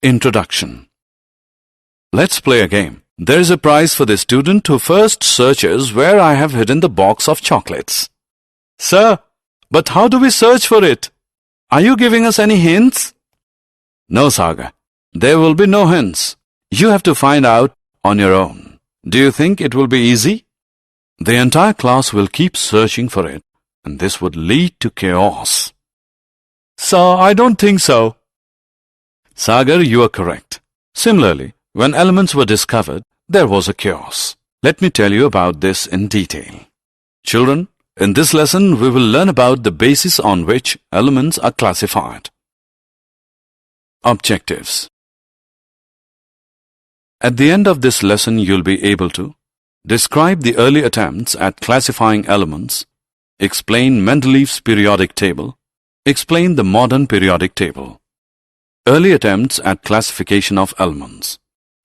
Introduction. Let's play a game. There is a prize for the student who first searches where I have hidden the box of chocolates. Sir, but how do we search for it? Are you giving us any hints? No, Saga. There will be no hints. You have to find out on your own. Do you think it will be easy? The entire class will keep searching for it, and this would lead to chaos. Sir, I don't think so. Sagar, you are correct. Similarly, when elements were discovered, there was a chaos. Let me tell you about this in detail. Children, in this lesson, we will learn about the basis on which elements are classified. Objectives. At the end of this lesson, you'll be able to describe the early attempts at classifying elements, explain Mendeleev's periodic table, explain the modern periodic table. Early attempts at classification of elements.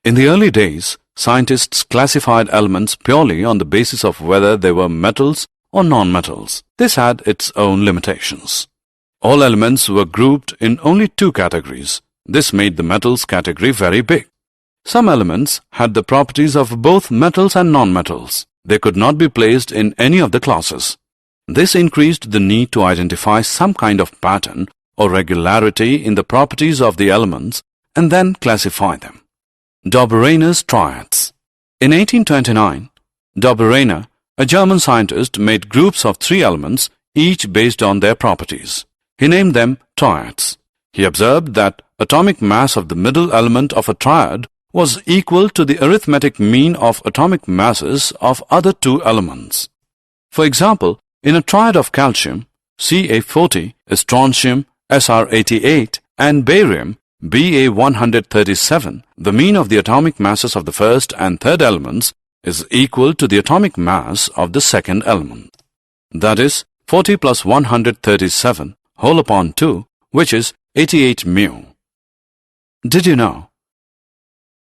In the early days, scientists classified elements purely on the basis of whether they were metals or non-metals. This had its own limitations. All elements were grouped in only two categories. This made the metals category very big. Some elements had the properties of both metals and non-metals. They could not be placed in any of the classes. This increased the need to identify some kind of pattern or regularity in the properties of the elements and then classify them. Dobereiner's triads. In 1829, Dobereiner, a German scientist, made groups of 3 elements, each based on their properties. He named them triads. He observed that atomic mass of the middle element of a triad was equal to the arithmetic mean of atomic masses of other 2 elements. For example, in a triad of calcium, Ca40, strontium, Sr88, and barium, Ba137, the mean of the atomic masses of the first and third elements is equal to the atomic mass of the second element. That is 40 plus 137 whole upon 2, which is 88 mu. Did you know?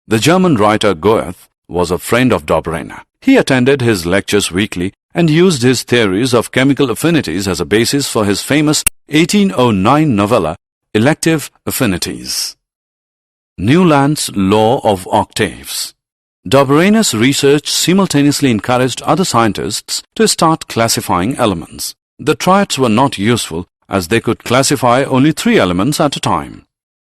The German writer Goethe was a friend of Dobereiner. He attended his lectures weekly and used his theories of chemical affinities as a basis for his famous 1809 novella, Elective Affinities. Newland's Law of Octaves. Dobereiner's research simultaneously encouraged other scientists to start classifying elements. The triads were not useful as they could classify only 3 elements at a time.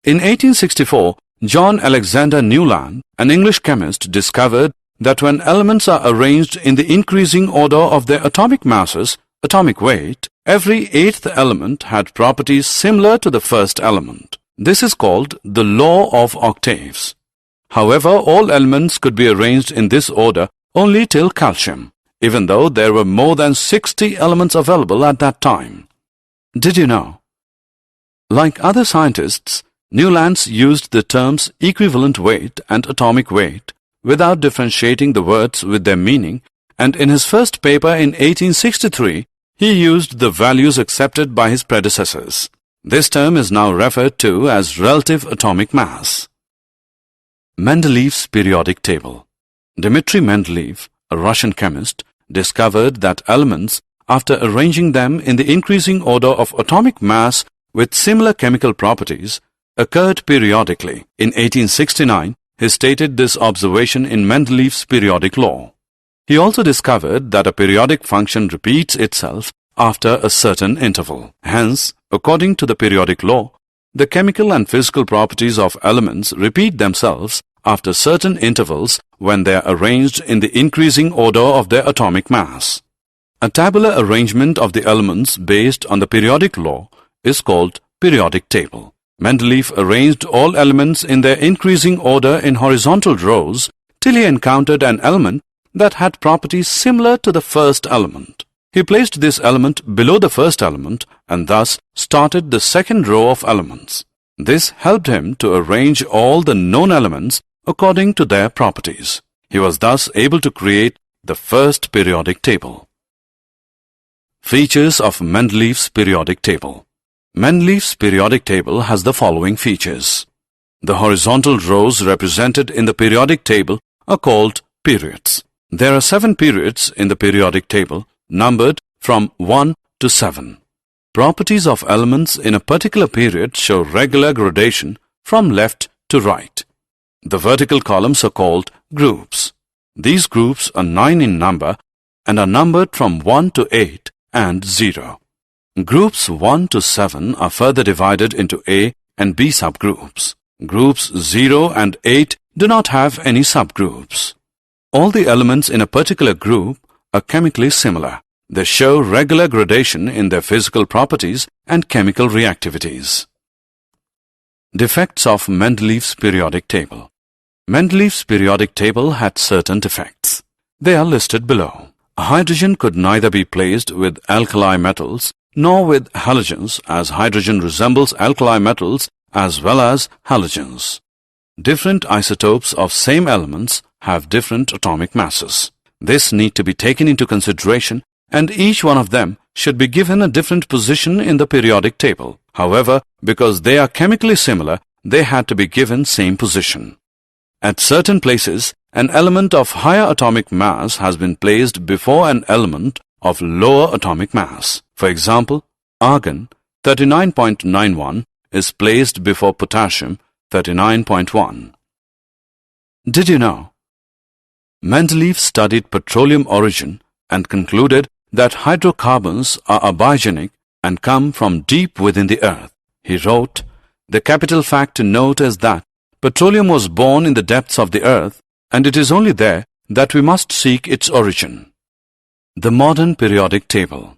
In 1864, John Alexander Newland, an English chemist, discovered that when elements are arranged in the increasing order of their atomic masses, atomic weight, every 8th element had properties similar to the first element. This is called the law of octaves. However, all elements could be arranged in this order only till calcium, even though there were more than 60 elements available at that time. Did you know? Like other scientists, Newlands used the terms equivalent weight and atomic weight without differentiating the words with their meaning, and in his first paper in 1863, he used the values accepted by his predecessors. This term is now referred to as relative atomic mass. Mendeleev's periodic table. Dmitri Mendeleev, a Russian chemist, discovered that elements, after arranging them in the increasing order of atomic mass with similar chemical properties, occurred periodically. In 1869, he stated this observation in Mendeleev's periodic law. He also discovered that a periodic function repeats itself after a certain interval. Hence, according to the periodic law, the chemical and physical properties of elements repeat themselves after certain intervals when they are arranged in the increasing order of their atomic mass. A tabular arrangement of the elements based on the periodic law is called periodic table. Mendeleev arranged all elements in their increasing order in horizontal rows till he encountered an element that had properties similar to the first element. He placed this element below the first element and thus started the second row of elements. This helped him to arrange all the known elements according to their properties. He was thus able to create the first periodic table. Features of Mendeleev's periodic table. Mendeleev's periodic table has the following features. The horizontal rows represented in the periodic table are called periods. There are 7 periods in the periodic table, numbered from 1 to 7. Properties of elements in a particular period show regular gradation from left to right. The vertical columns are called groups. These groups are 9 in number and are numbered from 1 to 8 and 0. Groups 1 to 7 are further divided into A and B subgroups. Groups 0 and 8 do not have any subgroups. All the elements in a particular group are chemically similar. They show regular gradation in their physical properties and chemical reactivities. Defects of Mendeleev's periodic table. Mendeleev's periodic table had certain defects. They are listed below. Hydrogen could neither be placed with alkali metals nor with halogens, as hydrogen resembles alkali metals as well as halogens. Different isotopes of same elements have different atomic masses. This need to be taken into consideration, and each one of them should be given a different position in the periodic table. However, because they are chemically similar, they had to be given same position. At certain places, an element of higher atomic mass has been placed before an element of lower atomic mass. For example, argon 39.91 is placed before potassium 39.1. Did you know? Mendeleev studied petroleum origin and concluded that hydrocarbons are abiogenic and come from deep within the earth. He wrote, "The capital fact to note is that petroleum was born in the depths of the earth, and it is only there that we must seek its origin." The modern periodic table.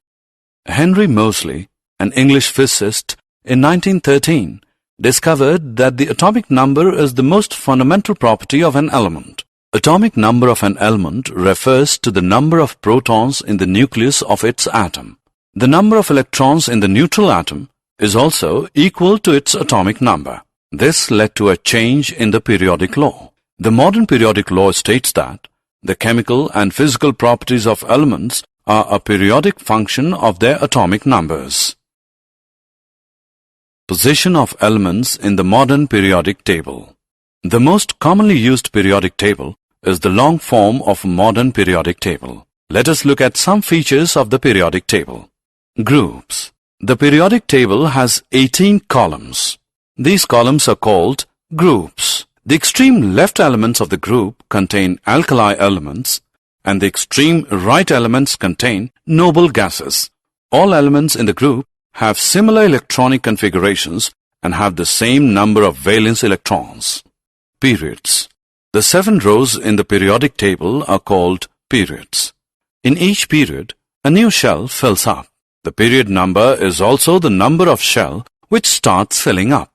Henry Moseley, an English physicist, in 1913, discovered that the atomic number is the most fundamental property of an element. Atomic number of an element refers to the number of protons in the nucleus of its atom. The number of electrons in the neutral atom is also equal to its atomic number. This led to a change in the periodic law. The modern periodic law states that the chemical and physical properties of elements are a periodic function of their atomic numbers. Position of elements in the modern periodic table. The most commonly used periodic table is the long form of modern periodic table. Let us look at some features of the periodic table. Groups. The periodic table has 18 columns. These columns are called groups. The extreme left elements of the group contain alkali elements, and the extreme right elements contain noble gases. All elements in the group have similar electronic configurations and have the same number of valence electrons. Periods. The 7 rows in the periodic table are called periods. In each period, a new shell fills up. The period number is also the number of shell which starts filling up.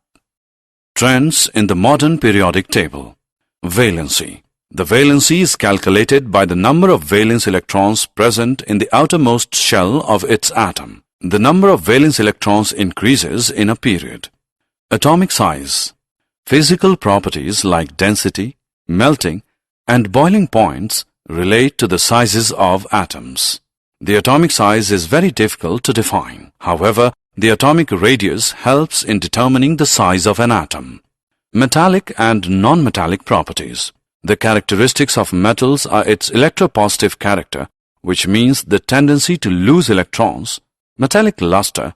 Trends in the modern periodic table. Valency. The valency is calculated by the number of valence electrons present in the outermost shell of its atom. The number of valence electrons increases in a period. Atomic size. Physical properties like density, melting, and boiling points relate to the sizes of atoms. The atomic size is very difficult to define. However, the atomic radius helps in determining the size of an atom. Metallic and non-metallic properties. The characteristics of metals are its electropositive character, which means the tendency to lose electrons, metallic luster,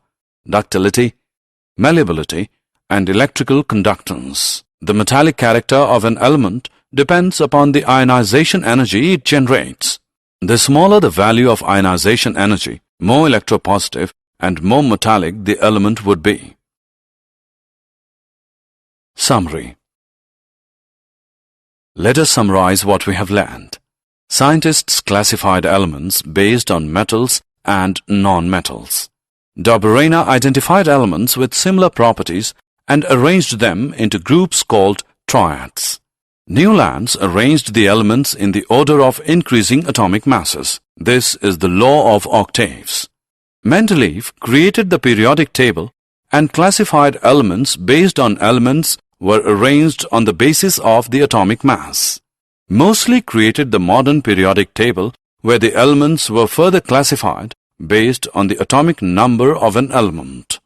ductility, malleability, and electrical conductance. The metallic character of an element depends upon the ionization energy it generates. The smaller the value of ionization energy, more electropositive and more metallic the element would be. Summary. Let us summarize what we have learned. Scientists classified elements based on metals and non-metals. Dobereiner identified elements with similar properties and arranged them into groups called triads. Newlands arranged the elements in the order of increasing atomic masses. This is the law of octaves. Mendeleev created the periodic table and classified elements based on elements were arranged on the basis of the atomic mass. Moseley created the modern periodic table where the elements were further classified based on the atomic number of an element.